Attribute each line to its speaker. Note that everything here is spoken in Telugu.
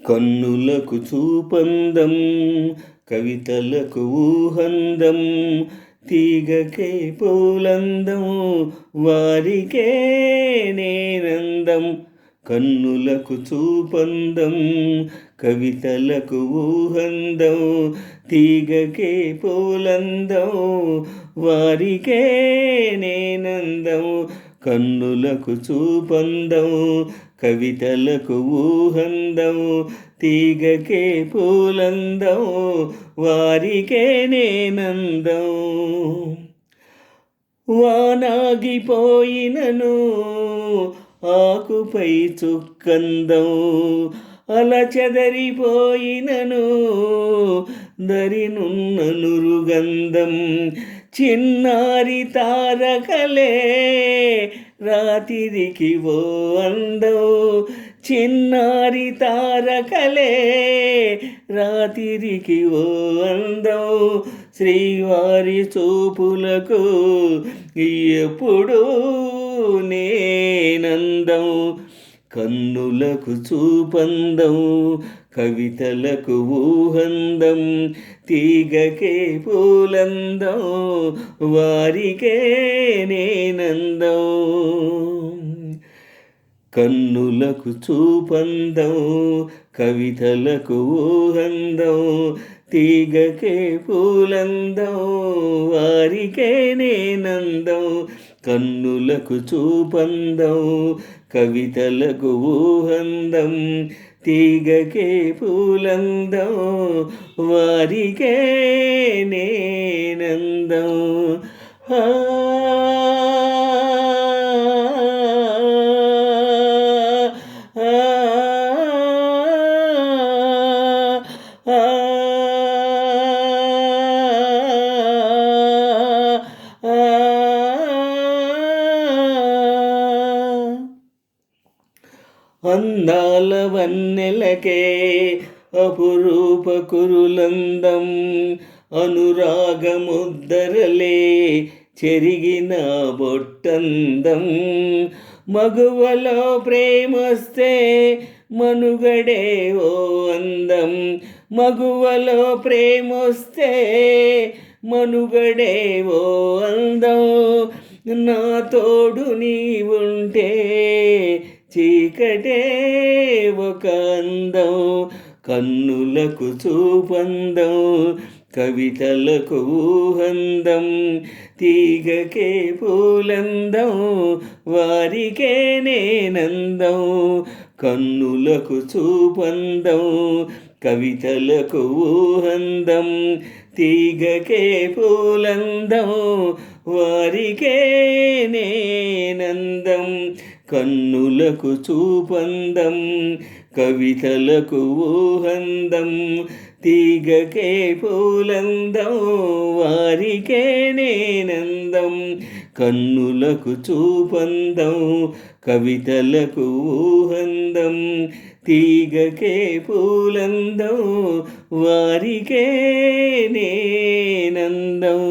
Speaker 1: కన్నులకు చూపందం, కవితలకు ఊహందం, తీగకే పూలందం, వారికే నేనందం. కన్నులకు చూపందం, కవితలకు ఊహందం, తీగకే పూలందం, వారికే నేనందం. కన్నులకు చూపందం, కవితలకు ఊహందం, తీగకే పూలందం, వారికే నేనందం. వానాగిపోయినను ఆకుపై చుక్కందం, అలచెదరిపోయినను దరినున్న నురుగంధం. చిన్నారి తారకలే రాతిరికి ఓ అందం, చిన్నారి తారకలే రాతిరికి ఓ అందం. శ్రీవారి చూపులకు ఎప్పుడు నేనందం. కన్నులకు చూపందం, కవితలకు ఊహందం, తీగకే పూలందం, వారికే నేనందం. కన్నులకు చూపందం, కవితలకు ఊహందం, తీగకే పూలందం, వారికే నేనందం. కన్నులకు చూపందం, కవితలకు ఊహందం, తీగకే పూలందం, వారికే నేనందం. అందాల వన్నెలకే అపురూప కురులందం, అనురాగముద్దరలే చెరిగిన బొట్టందం. మగువలో ప్రేమొస్తే మనుగడే ఓ అందం, మగువలో ప్రేమొస్తే మనుగడే ఓ అందం. నా తోడు నీవుంటే చీకటే ఒక అందం. కన్నులకు చూపందం, కవితలకు ఊహందం, తీగకే పూలందం, వారికే నేనందం. కన్నులకు చూపందం, కవితలకు ఊహందం, తీగకే పూలందం, వారికే నేనందం. కన్నులకు చూపందం, కవితలకు ఊహందం, తీగకే పూలందం, వారికే నేనందం. కన్నులకు చూపందం, కవితలకు ఊహందం, తీగకే పూలందం, వారికే నేనందం.